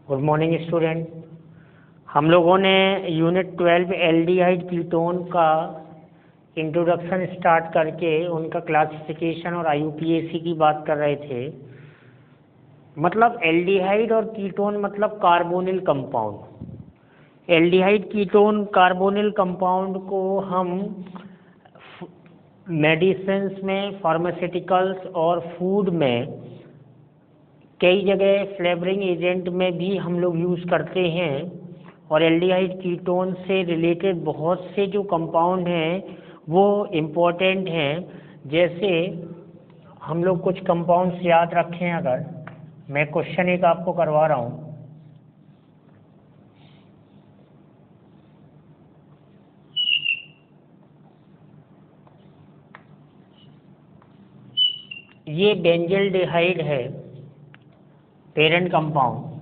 Good morning student. हम लोगों ने यूनिट 12 एल्डिहाइड कीटोन का इंट्रोडक्शन स्टार्ट करके उनका क्लासिफिकेशन और आईयूपीएसी की बात कर रहे थे। मतलब एल्डिहाइड और कीटोन मतलब carbonyl compound. Aldehyde ketone carbonyl compound को हम मेडिसिन्स में, फार्मास्यूटिकल्स और फूड में, कई जगह फ्लेवरिंग एजेंट में भी हम लोग यूज़ करते हैं। और एल्डिहाइड कीटोन से रिलेटेड बहुत से जो कंपाउंड हैं वो इम्पोर्टेंट हैं। जैसे हम लोग कुछ कंपाउंड्स याद रखें, अगर मैं क्वेश्चन एक आपको करवा रहा हूँ। ये बेंजल्डिहाइड है, पेरेंट कंपाउंड।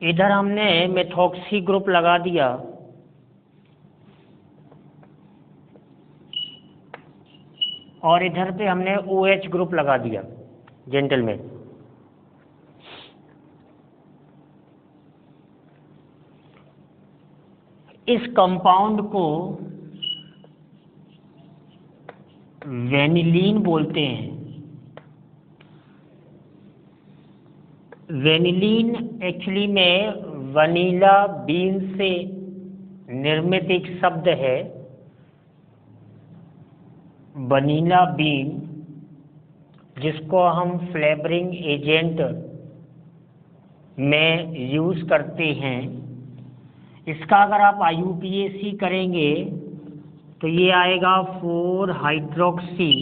इधर हमने मेथॉक्सी ग्रुप लगा दिया और इधर पे हमने OH ग्रुप लगा दिया, जेंटलमैन। इस कंपाउंड को वेनिलीन बोलते हैं। वेनिलीन एक्चुअली में वनीला बीन से निर्मित एक शब्द है। वनीला बीन, जिसको हम फ्लेवरिंग एजेंट में यूज़ करते हैं। इसका अगर आप आईयूपीएसी करेंगे तो ये आएगा 4 हाइड्रोक्सी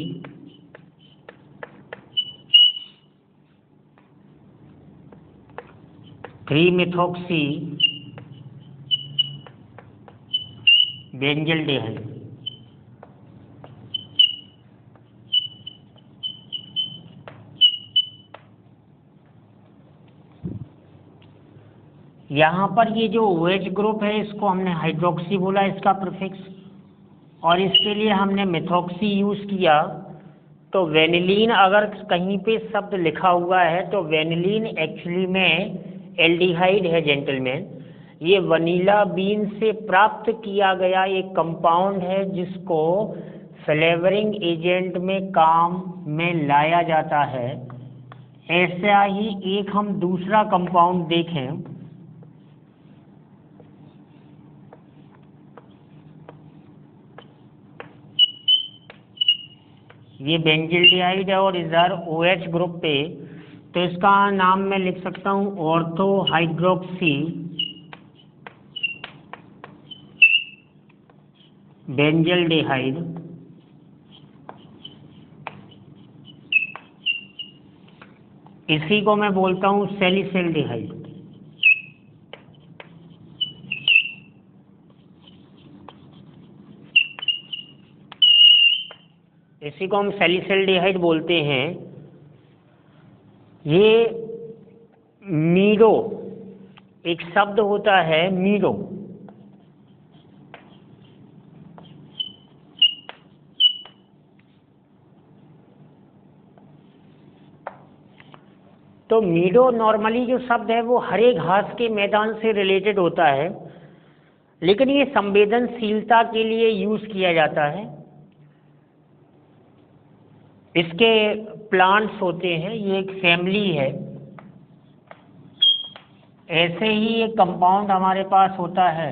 थ्री मिथॉक्सी बेंजल्डिहाइड। यहाँ पर ये जो OH ग्रुप है इसको हमने हाइड्रोक्सी बोला, इसका प्रीफिक्स, और इसके लिए हमने मिथॉक्सी यूज़ किया। तो वेनिलीन अगर कहीं पे शब्द लिखा हुआ है तो वेनिलीन एक्चुअली में एल्डिहाइड है, जेंटलमैन। ये वनीला बीन से प्राप्त किया गया एक कंपाउंड है जिसको फ्लेवरिंग एजेंट में काम में लाया जाता है। ऐसा ही एक हम दूसरा कंपाउंड देखें, ये बेंजल्डिहाइड है और इधर OH ग्रुप पे, तो इसका नाम मैं लिख सकता हूँ ऑर्थो हाइड्रोक्सी बेंजल्डिहाइड। इसी को मैं बोलता हूँ सैलिसिल्डिहाइड। इसी को हम सैलिसिल्डिहाइड बोलते हैं। ये मीडो एक शब्द होता है, मीडो। तो मीडो नॉर्मली जो शब्द है वो हरे घास के मैदान से रिलेटेड होता है, लेकिन ये संवेदनशीलता के लिए यूज किया जाता है। इसके प्लांट्स होते हैं, ये एक फैमिली है। ऐसे ही एक कंपाउंड हमारे पास होता है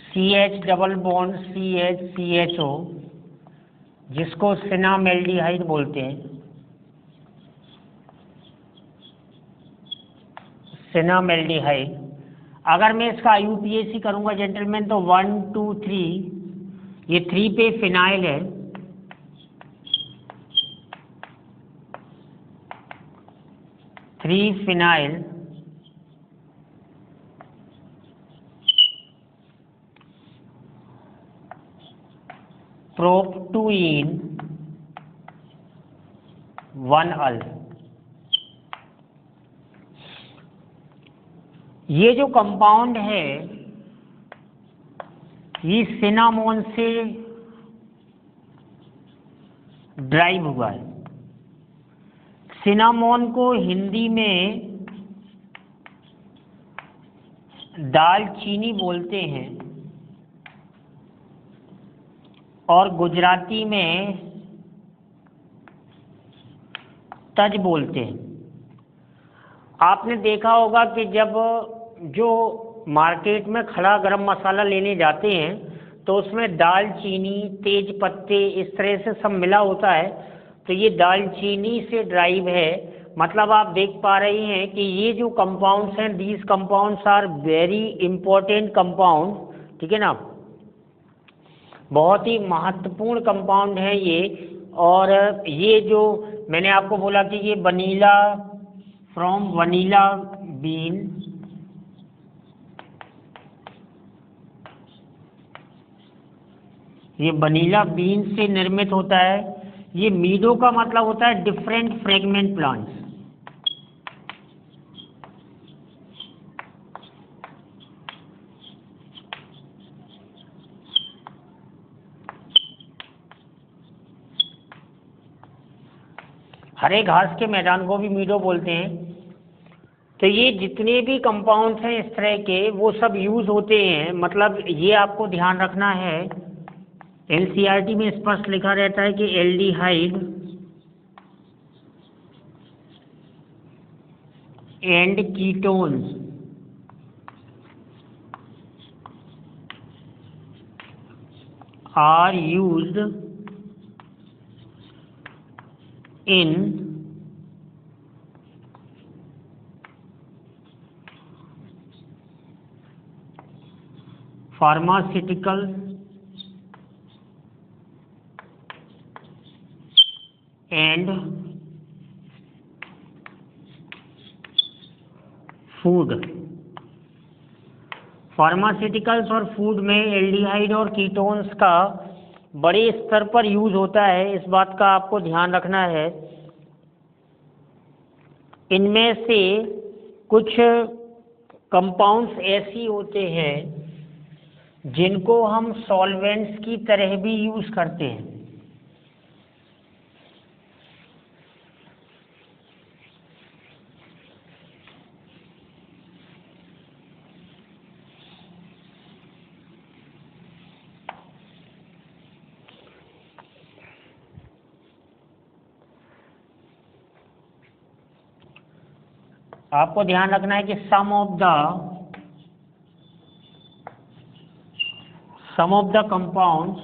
CH डबल बॉन्ड CH-CHO, जिसको सिनामेल्डिहाइड बोलते हैं। सिनामेल्डिहाइड। अगर मैं इसका आईयूपीएसी करूंगा जेंटलमैन तो 1 2 3, ये 3 पे फिनाइल है, फिनाइल प्रोपटूइन 1 अल। ये जो कंपाउंड है ये सिनामोन से ड्राइव हुआ है। सिनामोन को हिंदी में दालचीनी बोलते हैं और गुजराती में तज बोलते हैं। आपने देखा होगा कि जब जो मार्केट में खड़ा गरम मसाला लेने जाते हैं तो उसमें दालचीनी, तेज पत्ते इस तरह से सब मिला होता है। तो ये दालचीनी से ड्राइव है। मतलब आप देख पा रहे हैं कि ये जो कंपाउंड्स हैं, these compounds are very important compound, ठीक है ना, बहुत ही महत्वपूर्ण कंपाउंड है ये। और ये जो मैंने आपको बोला कि ये वनीला, फ्रॉम वनीला बीन, ये वनीला बीन से निर्मित होता है। ये मीडो का मतलब होता है डिफरेंट फ्रेगमेंट प्लांट्स। हरे घास के मैदान को भी मीडो बोलते हैं। तो ये जितने भी कंपाउंड्स हैं इस तरह के, वो सब यूज होते हैं। मतलब ये आपको ध्यान रखना है, एनसीईआरटी में स्पष्ट लिखा रहता है कि aldehyde and ketones are used in pharmaceutical and food. Pharmaceuticals और फूड में एल्डिहाइड और कीटोन्स का बड़े स्तर पर यूज होता है, इस बात का आपको ध्यान रखना है। इनमें से कुछ कंपाउंड्स ऐसी होते हैं जिनको हम सॉल्वेंट्स की तरह भी यूज करते हैं। आपको ध्यान रखना है कि some of the compounds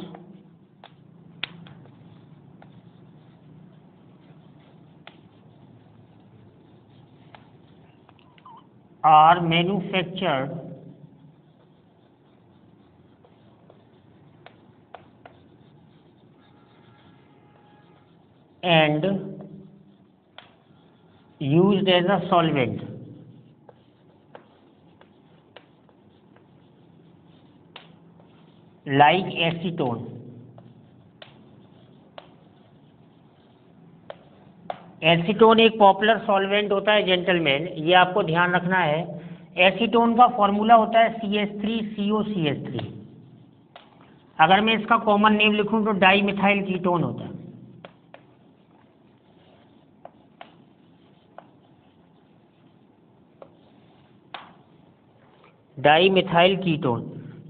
are manufactured and used as a solvent, like acetone। Acetone एक पॉपुलर सॉल्वेंट होता है जेंटलमैन, ये आपको ध्यान रखना है। एसीटोन का फॉर्मूला होता है CH3COCH3। अगर मैं इसका कॉमन नेम लिखूं तो डाई मिथाइल कीटोन होता है। Di methyl ketone.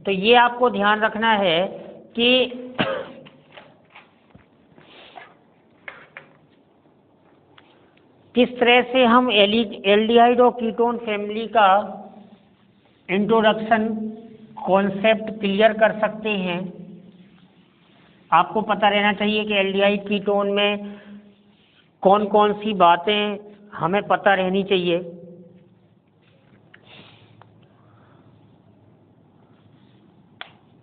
तो ये आपको ध्यान रखना है कि किस तरह से हम एल्डिहाइड और कीटोन फैमिली का इंट्रोडक्शन कॉन्सेप्ट क्लियर कर सकते हैं। आपको पता रहना चाहिए कि एल्डिहाइड कीटोन में कौन कौन सी बातें हमें पता रहनी चाहिए।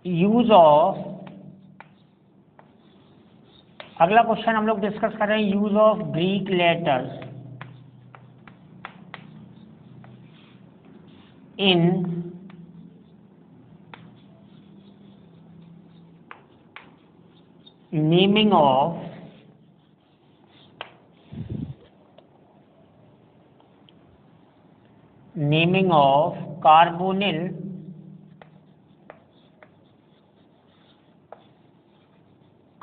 यूज ऑफ, अगला क्वेश्चन हम लोग डिस्कस कर रहे हैं, use of Greek letters in naming of carbonyl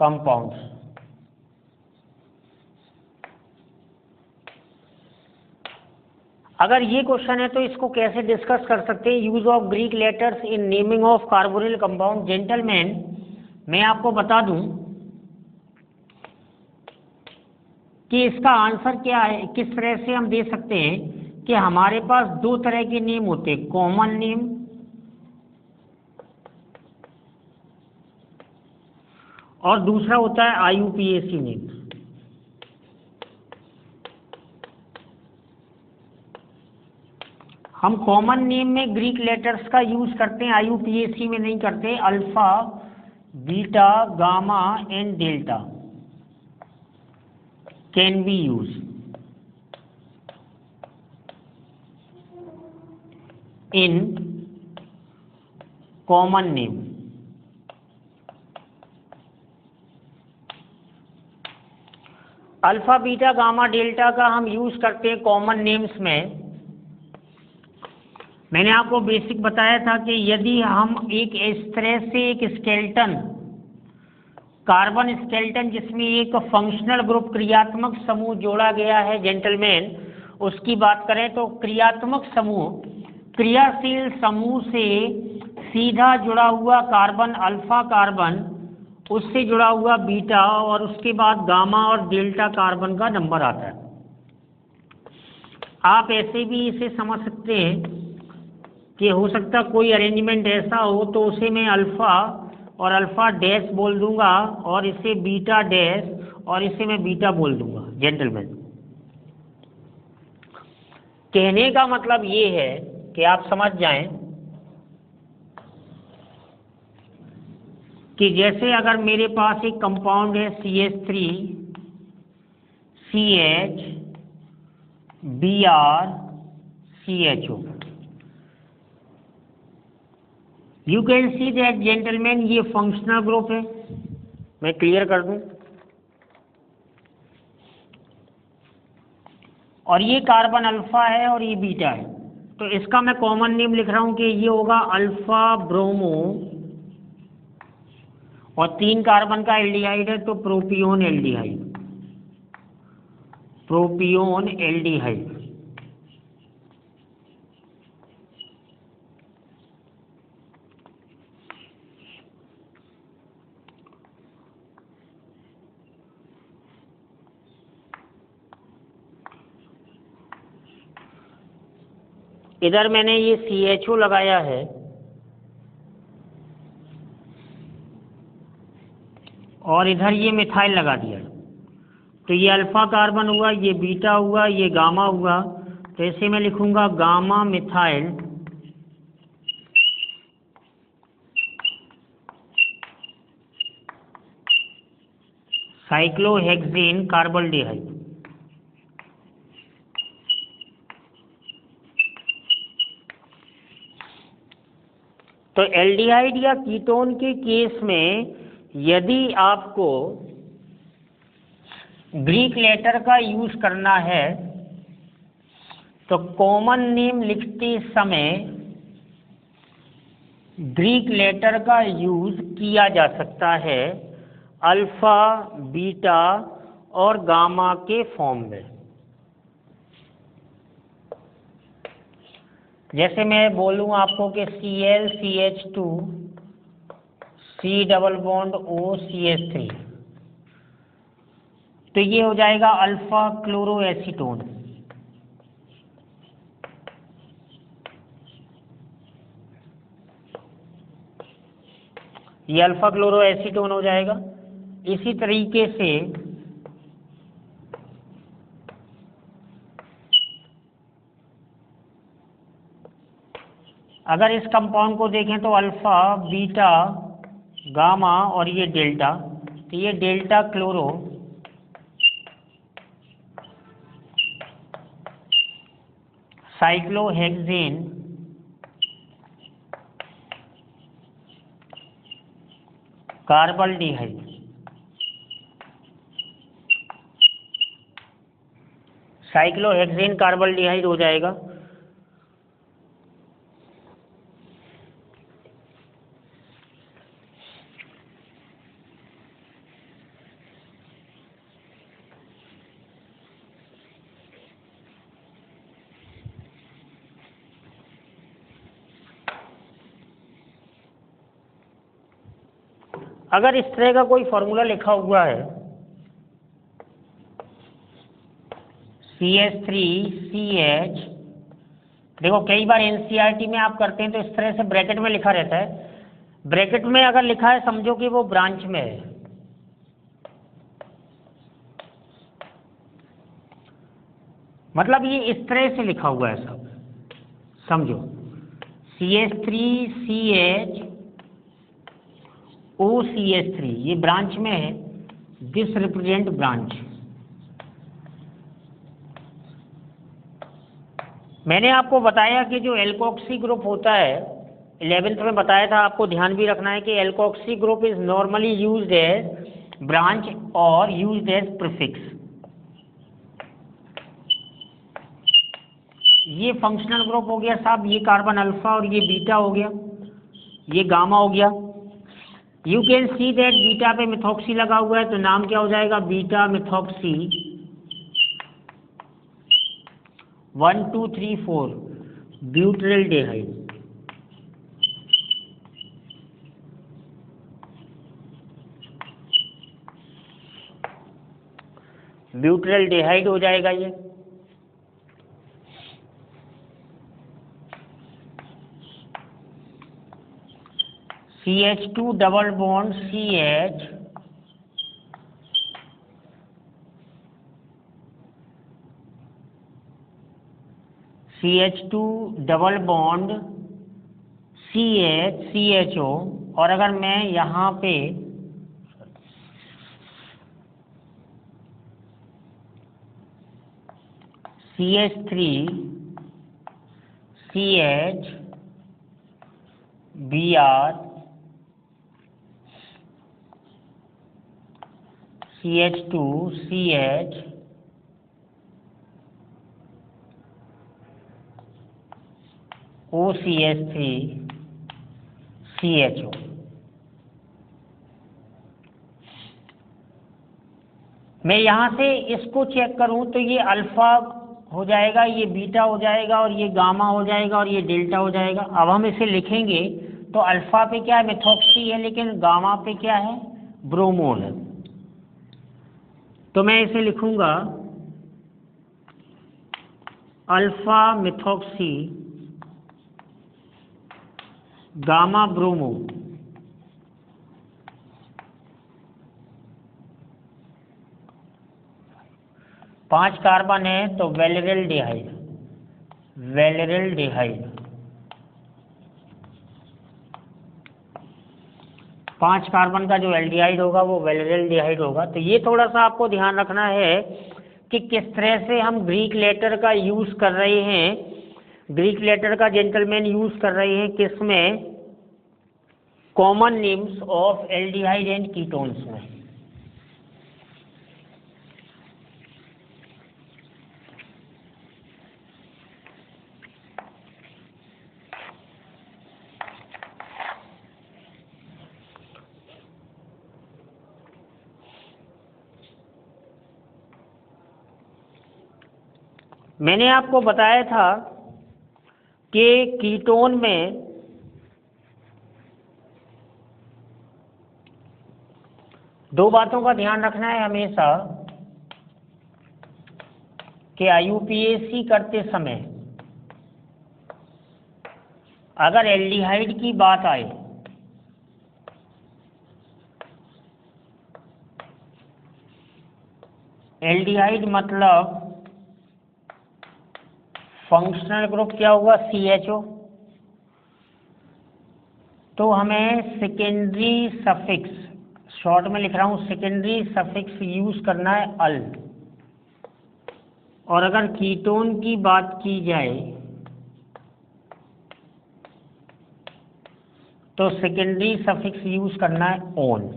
compounds. अगर ये क्वेश्चन है तो इसको कैसे डिस्कस कर सकते हैं? Use of Greek letters in naming of carbonyl compound. Gentleman, मैं आपको बता दूं कि इसका आंसर क्या है, किस तरह से हम दे सकते हैं कि हमारे पास दो तरह के नेम होते हैं, कॉमन नेम और दूसरा होता है आईयूपीएसी नेम। हम कॉमन नेम में ग्रीक लेटर्स का यूज करते हैं, आईयूपीएसी में नहीं करते। Alpha, beta, gamma and delta can be use in common name. Alpha, beta, gamma, delta का हम यूज करते हैं कॉमन नेम्स में। मैंने आपको बेसिक बताया था कि यदि हम एक इस तरह से एक स्केलेटन, कार्बन स्केलेटन जिसमें एक फंक्शनल ग्रुप क्रियात्मक समूह जोड़ा गया है जेंटलमैन, उसकी बात करें तो क्रियात्मक समूह, क्रियाशील समूह से सीधा जुड़ा हुआ कार्बन अल्फा कार्बन, उससे जुड़ा हुआ बीटा और उसके बाद गामा और डेल्टा कार्बन का नंबर आता है। आप ऐसे भी इसे समझ सकते हैं कि हो सकता कोई अरेंजमेंट ऐसा हो तो उसे मैं अल्फा और अल्फा डैश बोल दूंगा और इसे बीटा डैश और इसे मैं बीटा बोल दूंगा। जेंटलमैन, कहने का मतलब ये है कि आप समझ जाएं कि जैसे अगर मेरे पास एक कंपाउंड है CH3 CH Br CHO, you can see that gentleman ये फंक्शनल ग्रुप है। मैं क्लियर कर दूं, और ये कार्बन अल्फा है और ये बीटा है, तो इसका मैं कॉमन नेम लिख रहा हूं कि ये होगा अल्फा ब्रोमो, और 3 कार्बन का एल्डिहाइड है तो प्रोपियोन एल्डिहाइड, प्रोपियोन एल्डिहाइड। इधर मैंने ये CHO लगाया है और इधर ये मिथाइल लगा दिया, तो ये अल्फा कार्बन हुआ, ये बीटा हुआ, ये गामा हुआ, तो इसे मैं लिखूंगा गामा मिथाइल साइक्लोहेक्सेन कार्बल्डिहाइड। तो एल्डिहाइड या कीटोन के केस में यदि आपको ग्रीक लेटर का यूज करना है तो कॉमन नेम लिखते समय ग्रीक लेटर का यूज किया जा सकता है अल्फा, बीटा और गामा के फॉर्म में। जैसे मैं बोलूं आपको कि Cl CH2 C double bond O CH3, तो ये हो जाएगा अल्फा क्लोरो एसीटोन। ये अल्फा क्लोरो एसीटोन हो जाएगा। इसी तरीके से अगर इस कंपाउंड को देखें तो अल्फा, बीटा, गामा और ये डेल्टा, तो ये डेल्टा क्लोरो साइक्लोहेक्सेन कार्बल्डिहाइड। साइक्लोहेक्सेन कार्बल्डिहाइड हो जाएगा। अगर इस तरह का कोई फॉर्मूला लिखा हुआ है CH3CH, देखो कई बार NCERT में आप करते हैं तो इस तरह से ब्रैकेट में लिखा रहता है। ब्रैकेट में अगर लिखा है समझो कि वो ब्रांच में है, मतलब ये इस तरह से लिखा हुआ है सब, समझो CH3CH OCH3 ये ब्रांच में है, दिस रिप्रेजेंट ब्रांच। मैंने आपको बताया कि जो एल्कोक्सी ग्रुप होता है 11th में बताया था, आपको ध्यान भी रखना है कि alkoxy group is normally used as branch और यूज्ड एज प्रीफिक्स। ये फंक्शनल ग्रुप हो गया साहब, ये कार्बन अल्फा और ये बीटा हो गया, ये गामा हो गया। You can see that beta पे मिथॉक्सी लगा हुआ है तो नाम क्या हो जाएगा, बीटा मिथॉक्सी 1 2 3 4 ब्यूटाइलडिहाइड। ब्यूटाइलडिहाइड हो जाएगा ये। CH2 double bond CH CH2 double bond CH CHO, और अगर मैं यहाँ पे CH3 CH Br CH2 CH OCH3 CHO, मैं यहाँ से इसको चेक करूँ तो ये अल्फा हो जाएगा, ये बीटा हो जाएगा और ये गामा हो जाएगा और ये डेल्टा हो जाएगा। अब हम इसे लिखेंगे तो अल्फा पे क्या है, मिथॉक्सी है, लेकिन गामा पे क्या है, ब्रोमोन है। तो मैं इसे लिखूंगा अल्फा मिथॉक्सी गामा ब्रोमो। पांच कार्बन है तो वेलेरिल्डिहाइड, वेलेरिल्डिहाइड। 5 कार्बन का जो एल्डिहाइड होगा वो वेलेरिल्डिहाइड होगा। तो ये थोड़ा सा आपको ध्यान रखना है कि किस तरह से हम ग्रीक लेटर का यूज कर रहे हैं, ग्रीक लेटर का जेंटलमैन यूज कर रहे हैं किसमें, common names of aldehyde and ketones में। मैंने आपको बताया था कि कीटोन में दो बातों का ध्यान रखना है हमेशा कि IUPAC करते समय अगर एल्डिहाइड की बात आए एल्डिहाइड मतलब फंक्शनल ग्रुप क्या होगा, CHO, तो हमें सेकेंडरी सफिक्स, शॉर्ट में लिख रहा हूं, सेकेंडरी सफिक्स यूज करना है अल। और अगर कीटोन की बात की जाए तो सेकेंडरी सफिक्स यूज करना है ऑन।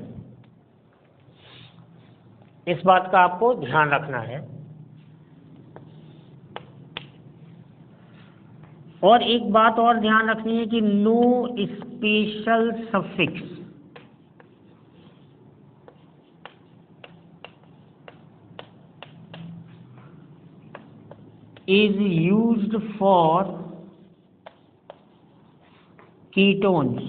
इस बात का आपको ध्यान रखना है। और एक बात और ध्यान रखनी है कि no special suffix is used for ketones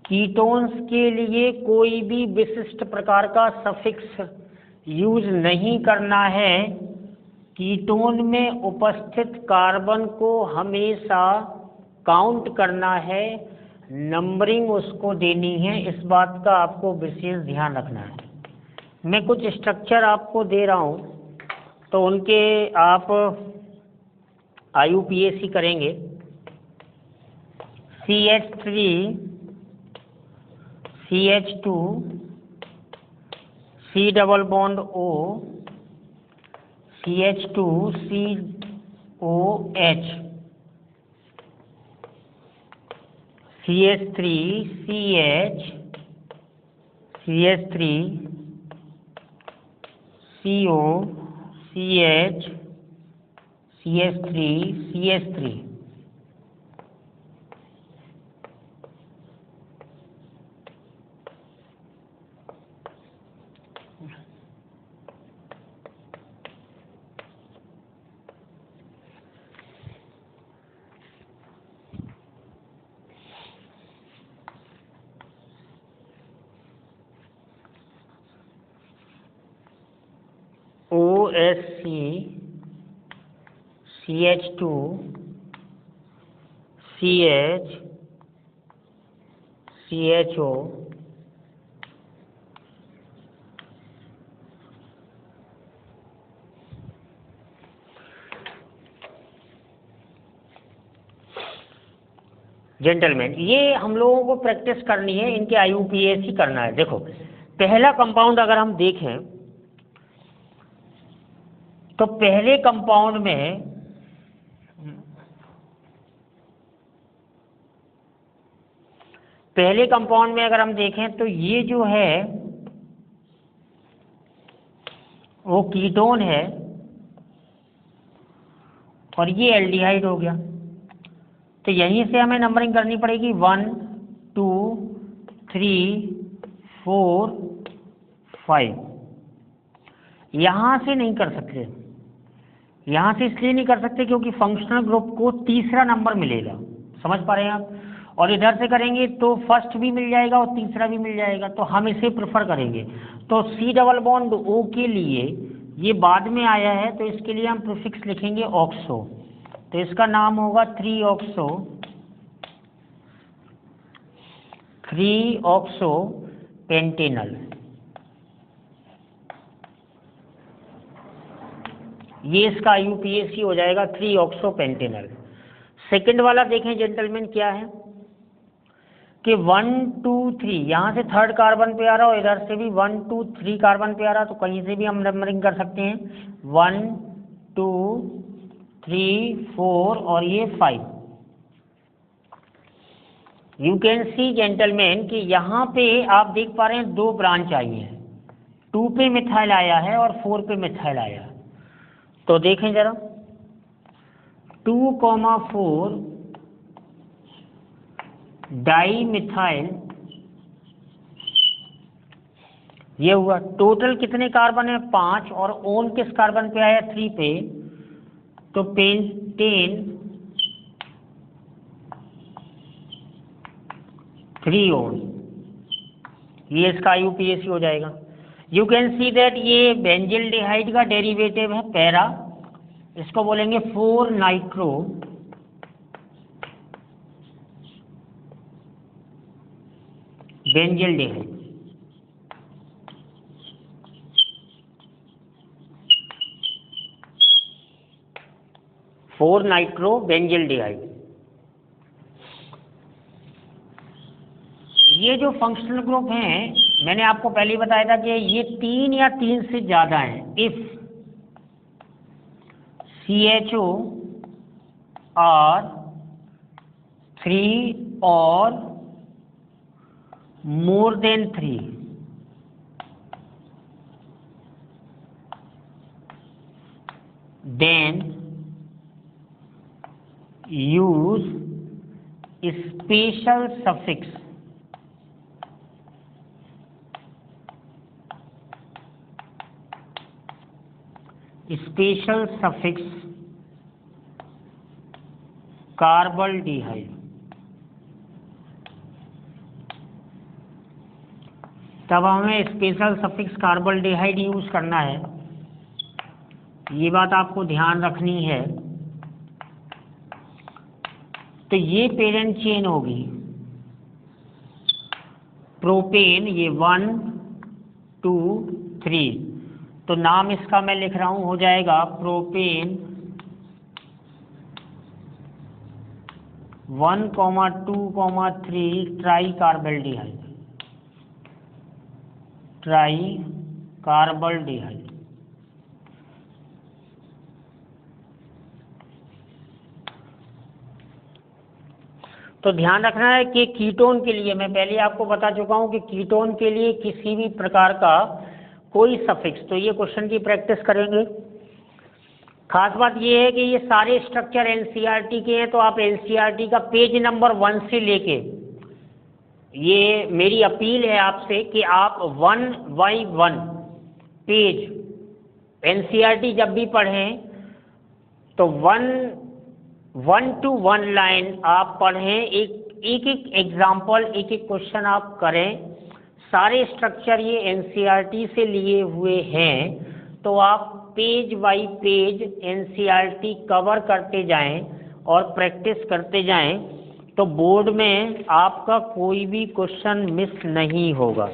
ketones के लिए कोई भी विशिष्ट प्रकार का सफिक्स यूज नहीं करना है। कीटोन में उपस्थित कार्बन को हमेशा काउंट करना है, नंबरिंग उसको देनी है, इस बात का आपको विशेष ध्यान रखना है। मैं कुछ स्ट्रक्चर आपको दे रहा हूँ, तो उनके आप IUPAC करेंगे। CH3 CH2 C double bond O CH2 COH CH3 CH CH3 CO CH CH3 CH3। OSC CH2 CH CHO gentleman, ये हम लोगों को प्रैक्टिस करनी है, इनके IUPAC करना है। देखो, पहला कंपाउंड अगर हम देखें तो पहले कंपाउंड में अगर हम देखें तो ये जो है वो कीटोन है और ये एल्डिहाइड हो गया। तो यहीं से हमें नंबरिंग करनी पड़ेगी 1 2 3 4 5। यहां से नहीं कर सकते, यहां से इसलिए नहीं कर सकते क्योंकि फंक्शनल ग्रुप को तीसरा नंबर मिलेगा। समझ पा रहे हैं आप? और इधर से करेंगे तो फर्स्ट भी मिल जाएगा और तीसरा भी मिल जाएगा, तो हम इसे प्रेफर करेंगे। तो C डबल बॉन्ड O के लिए ये बाद में आया है, तो इसके लिए हम प्रीफिक्स लिखेंगे ऑक्सो। तो इसका नाम होगा 3-ऑक्सो पेंटेनल। ये इसका IUPAC हो जाएगा 3-ऑक्सो पेंटेनल। सेकेंड वाला देखें जेंटलमैन क्या है कि 1 2 3 यहाँ से थर्ड कार्बन पे आ रहा और इधर से भी 1 2 3 कार्बन पे आ रहा, तो कहीं से भी हम नंबरिंग कर सकते हैं 1 2 3 4 और ये 5। यू कैन सी जेंटलमैन कि यहाँ पे आप देख पा रहे हैं 2 ब्रांच आई हैं, 2 पे मिथाइल आया है और 4 पे मिथाइल आया है। तो देखें जरा 2,4 डाई मिथाइल, ये हुआ। टोटल कितने कार्बन है? 5, और ओन किस कार्बन पे आया? 3 पे, तो पेंटेन 3 ओन, ये इसका IUPAC हो जाएगा। यू कैन सी दैट ये बेंजिल्डिहाइड का डेरिवेटिव है पैरा, इसको बोलेंगे 4 नाइट्रो बेंजिल्डिहाइड। 4 नाइट्रो बेंजिल्डिहाइड। ये जो फंक्शनल ग्रुप हैं, मैंने आपको पहले ही बताया था कि ये 3 या 3 से ज्यादा हैं। If CHO are 3 or more than 3, then use special suffix कार्बल्डिहाइड। तब हमें स्पेशल सफिक्स कार्बल्डिहाइड यूज करना है, ये बात आपको ध्यान रखनी है। तो ये पेरेंट चेन होगी प्रोपेन, ये 1 2 3, तो नाम इसका मैं लिख रहा हूं, हो जाएगा प्रोपेन 1, 2, 3 ट्राई कार्बल्डिहाइड, ट्राई कार्बल्डिहाइड। तो ध्यान रखना है कि कीटोन के लिए, मैं पहले आपको बता चुका हूं कि कीटोन के लिए किसी भी प्रकार का कोई सफिक्स, तो ये क्वेश्चन की प्रैक्टिस करेंगे। खास बात ये है कि ये सारे स्ट्रक्चर एनसीईआरटी के हैं, तो आप एनसीईआरटी का पेज नंबर 1 से लेके, ये मेरी अपील है आपसे कि आप 1 बाई 1 पेज एनसीईआरटी जब भी पढ़ें तो 1 to 1 लाइन आप पढ़ें, एक एग्जाम्पल, एक क्वेश्चन आप करें। सारे स्ट्रक्चर ये एनसीईआरटी से लिए हुए हैं, तो आप page by page NCERT cover करते जाएं और प्रैक्टिस करते जाएं, तो बोर्ड में आपका कोई भी क्वेश्चन मिस नहीं होगा।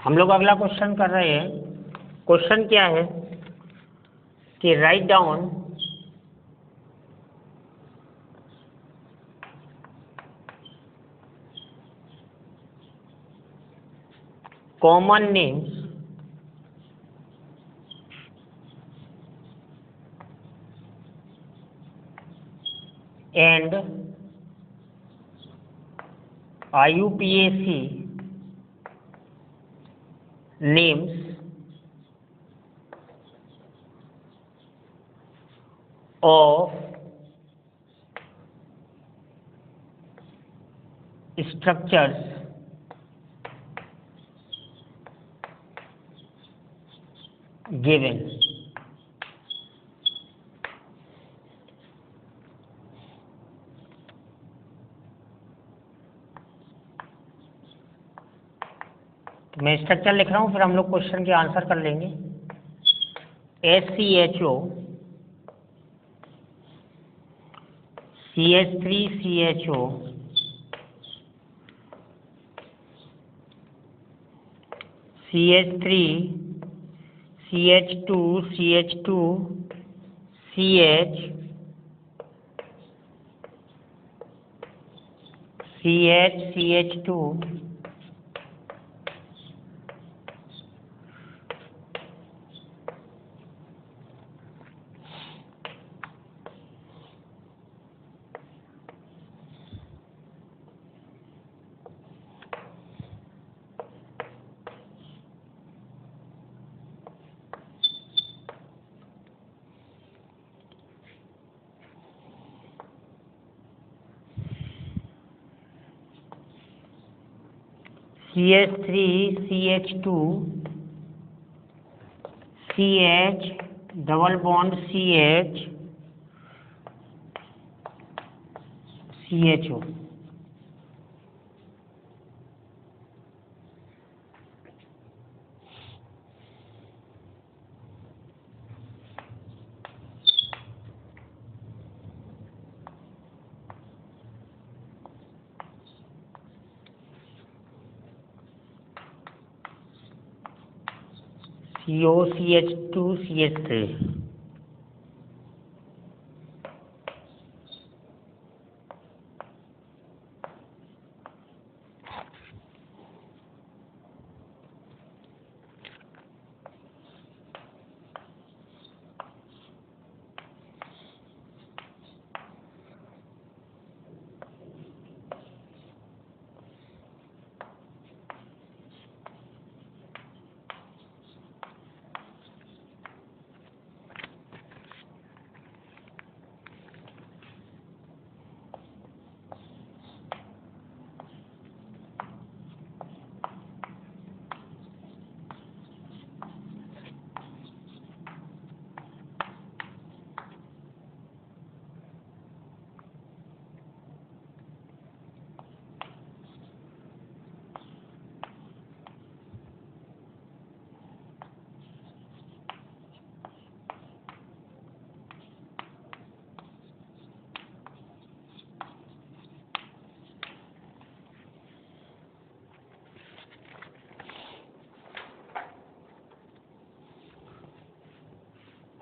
हम लोग अगला क्वेश्चन कर रहे हैं। क्वेश्चन क्या है कि write down common names and IUPAC names of structures given। मैं स्ट्रक्चर लिख रहा हूं, फिर हम लोग क्वेश्चन के आंसर कर लेंगे। SCHO CH3CHO CH3 CH2 CH2 CH CH CH2 CH3 CH2 CH double bond CH CHO। CO CH2 CH3।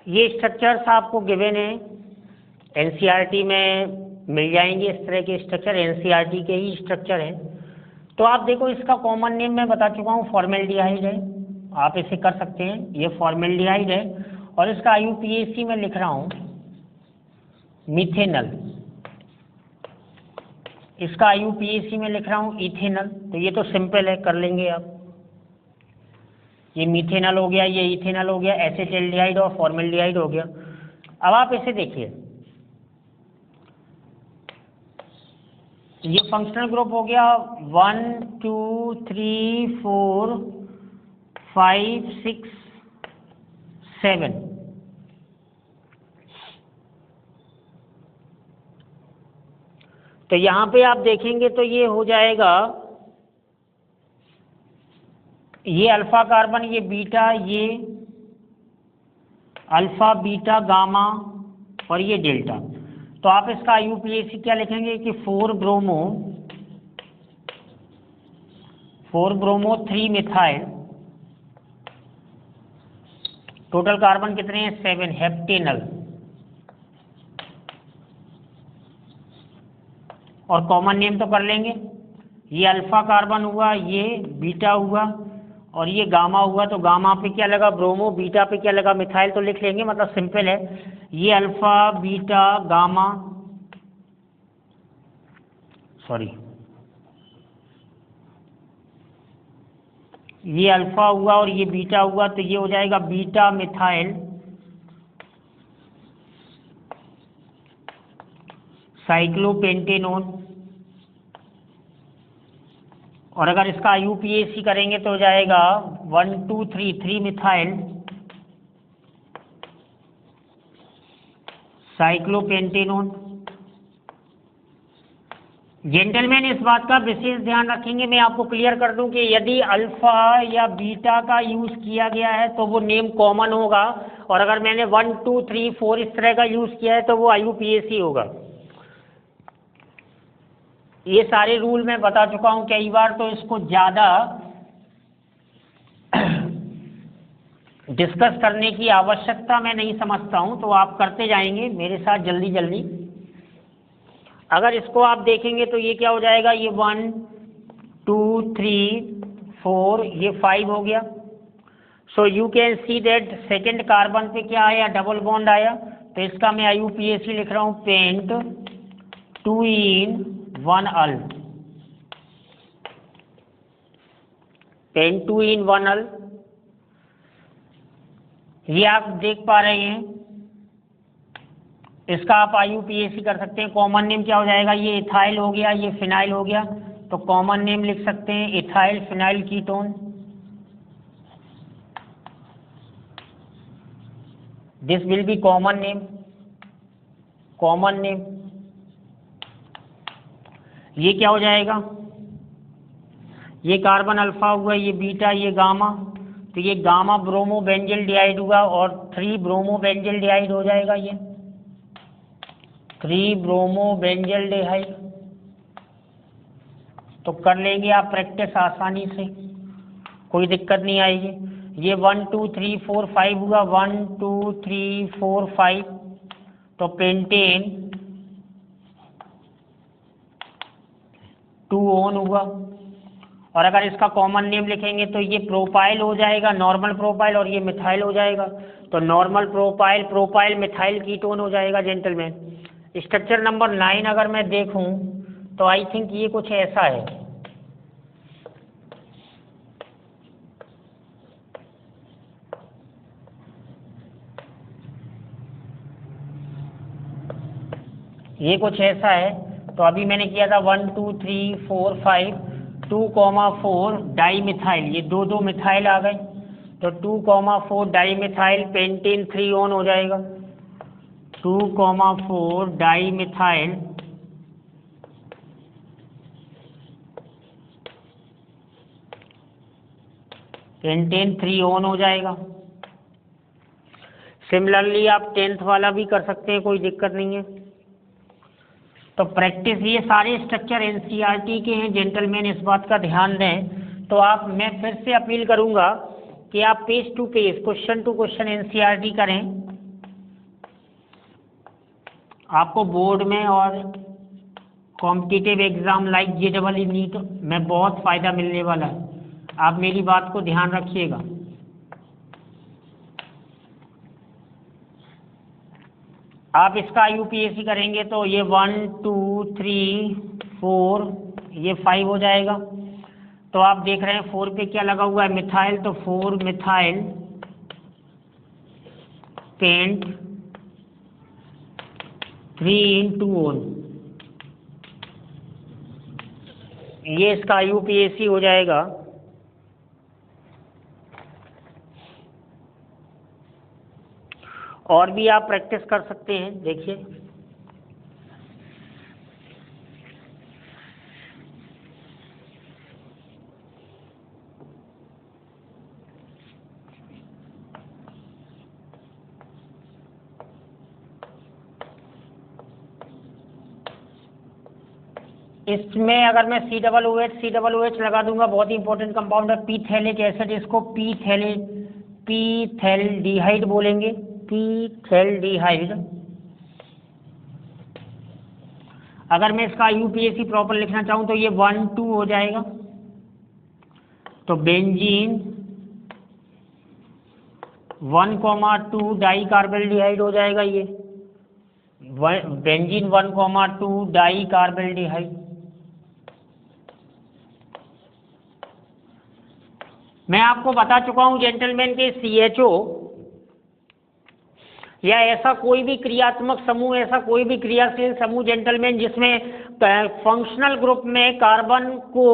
ये स्ट्रक्चर्स आपको गिवन है, एनसीईआरटी में मिल जाएंगे इस तरह के स्ट्रक्चर, एनसीईआरटी के ही स्ट्रक्चर हैं। तो आप देखो इसका कॉमन नेम मैं बता चुका हूँ, फॉर्मेल्डिहाइड है, आप इसे कर सकते हैं, ये फॉर्मेल्डिहाइड है। और इसका आईयूपीएसी में लिख रहा हूँ मिथेनल, इसका आईयूपीएसी में लिख रहा हूँ इथेनल। तो ये तो सिंपल है, कर लेंगे आप। ये मिथेनल हो गया, ये इथेनल हो गया, एसेटल्डिहाइड और फॉर्मेल्डिहाइड हो गया। अब आप इसे देखिए, ये फंक्शनल ग्रुप हो गया 1 2 3 4 5 6 7। तो यहां पे आप देखेंगे तो ये हो जाएगा, ये अल्फा कार्बन, ये बीटा, ये अल्फा बीटा गामा और ये डेल्टा। तो आप इसका आईयूपीएसी क्या लिखेंगे कि 4 ब्रोमो 3 मिथाइल, टोटल कार्बन कितने हैं 7, हेप्टेनल। और कॉमन नेम तो कर लेंगे, ये अल्फा कार्बन हुआ, ये बीटा हुआ और ये गामा हुआ। तो गामा पे क्या लगा ब्रोमो, बीटा पे क्या लगा मिथाइल, तो लिख लेंगे, मतलब सिंपल है। ये अल्फा बीटा गामा, सॉरी ये अल्फा हुआ और ये बीटा हुआ, तो ये हो जाएगा बीटा मिथाइल साइक्लोपेंटेनोन। और अगर इसका आईयूपीएसी करेंगे तो हो जाएगा 1 2 3 मिथाइल साइक्लोपेंटेनोन। जेंटलमैन इस बात का विशेष ध्यान रखेंगे, मैं आपको क्लियर कर दूं कि यदि अल्फा या बीटा का यूज किया गया है तो वो नेम कॉमन होगा, और अगर मैंने 1 2 3 4 इस तरह का यूज किया है तो वो आईयूपीएसी होगा। ये सारे रूल मैं बता चुका हूं कई बार, तो इसको ज्यादा डिस्कस करने की आवश्यकता मैं नहीं समझता हूं, तो आप करते जाएंगे मेरे साथ जल्दी जल्दी। अगर इसको आप देखेंगे तो ये क्या हो जाएगा, ये 1 2 3 4, ये 5 हो गया। So you can see that second carbon पे क्या आया, डबल बॉन्ड आया। तो इसका मैं आईयूपीएसी लिख रहा हूं pent 2 in 1 al, pent 2 in 1 al. ये आप देख पा रहे हैं, इसका आप आईयूपीएसी कर सकते हैं। कॉमन नेम क्या हो जाएगा, ये इथाइल हो गया, ये फिनाइल हो गया, तो कॉमन नेम लिख सकते हैं ethyl phenyl ketone. This will be common name, common name. ये क्या हो जाएगा, ये कार्बन अल्फा हुआ, ये बीटा, ये गामा, तो ये गामा ब्रोमो बेंजल डिहाइड हुआ और 3 ब्रोमो बेंजल डिहाइड हो जाएगा, ये 3 ब्रोमो बेंजल डिहाइड। तो कर लेंगे आप प्रैक्टिस आसानी से, कोई दिक्कत नहीं आएगी। ये 1 2 3 4 5 हुआ, 1 2 3 4 5, तो पेंटेन 2 on हुआ। और अगर इसका कॉमन नेम लिखेंगे तो ये प्रोपाइल हो जाएगा, नॉर्मल प्रोपाइल, और ये मिथाइल हो जाएगा, तो normal propyl propyl methyl ketone हो जाएगा जेंटलमैन। स्ट्रक्चर नंबर 9 अगर मैं देखूं तो आई थिंक ये कुछ ऐसा है, ये कुछ ऐसा है। तो अभी मैंने किया था 1 2 3 4 5, 2,4 डाई मिथाइल, ये 2 मिथाइल आ गए, तो 2,4 डाई मिथाइल पेंटेन 3 on हो जाएगा। 2,4 डाई मिथाइल पेंटेन 3 on हो जाएगा। सिमिलरली आप 10th वाला भी कर सकते हैं, कोई दिक्कत नहीं है। तो प्रैक्टिस, ये सारे स्ट्रक्चर एनसीईआरटी के हैं जेंटलमैन, इस बात का ध्यान दें। तो आप, मैं फिर से अपील करूंगा कि आप page to page, question to question NCERT करें, आपको बोर्ड में और competitive exam like JEE NEET में बहुत फ़ायदा मिलने वाला है। आप मेरी बात को ध्यान रखिएगा। आप इसका UPSC करेंगे तो ये 1 2 3 4 ये 5 हो जाएगा। तो आप देख रहे हैं 4 पे क्या लगा हुआ है, मिथाइल, तो 4 मिथाइल पेंट 3 इन 2 ये इसका UPSC हो जाएगा। और भी आप प्रैक्टिस कर सकते हैं। देखिए इसमें अगर मैं COOH लगा दूंगा, बहुत ही इंपॉर्टेंट कंपाउंड है पीथैलिक एसिड, इसको पीथैल्डिहाइड बोलेंगे, पीथैल्डिहाइड। अगर मैं इसका UPSC प्रॉपर लिखना चाहूँ तो ये 1 2 हो जाएगा। तो बेंजीन 1,2 डाई कार्बोल्डिहाइड हो जाएगा। ये बेंजीन 1,2 डाई कार्बोल्डिहाइड। मैं आपको बता चुका हूं जेंटलमैन के CHO या ऐसा कोई भी क्रियात्मक समूह, ऐसा कोई भी क्रियाशील समूह जेंटलमैन जिसमें फंक्शनल ग्रुप में कार्बन को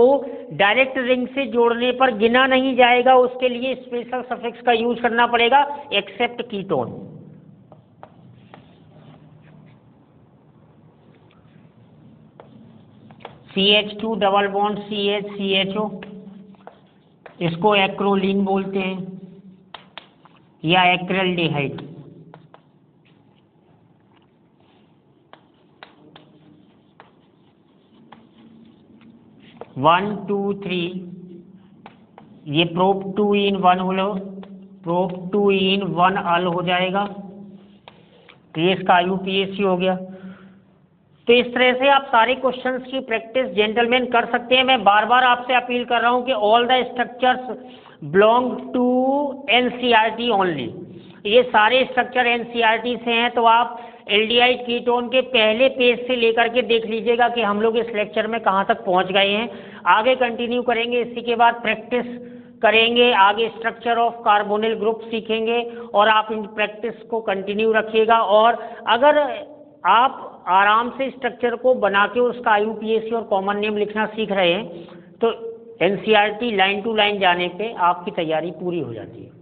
डायरेक्ट रिंग से जोड़ने पर गिना नहीं जाएगा, उसके लिए स्पेशल सफिक्स का यूज करना पड़ेगा, except ketone. CH2 double bond CH CHO, इसको एक्रोलीन बोलते हैं या एक्रेल्डिहाइड। वन टू थ्री ये prop 2 in 1 prop 2 in 1 al हो जाएगा। ये इसका UPSC हो गया। तो इस तरह से आप सारे क्वेश्चंस की प्रैक्टिस जेंटलमैन कर सकते हैं। मैं बार बार आपसे अपील कर रहा हूं कि all the structures belong to NCERT only. ये सारे स्ट्रक्चर NCERT से हैं, तो आप एल्डिहाइड कीटोन के पहले पेज से लेकर के देख लीजिएगा कि हम लोग इस लेक्चर में कहाँ तक पहुँच गए हैं। आगे कंटिन्यू करेंगे, इसी के बाद प्रैक्टिस करेंगे, आगे स्ट्रक्चर ऑफ कार्बोनिल ग्रुप सीखेंगे और आप इन प्रैक्टिस को कंटिन्यू रखिएगा। और अगर आप आराम से स्ट्रक्चर को बना के उसका UPSC और कॉमन नेम लिखना सीख रहे हैं तो NCERT लाइन टू लाइन जाने पे आपकी तैयारी पूरी हो जाती है।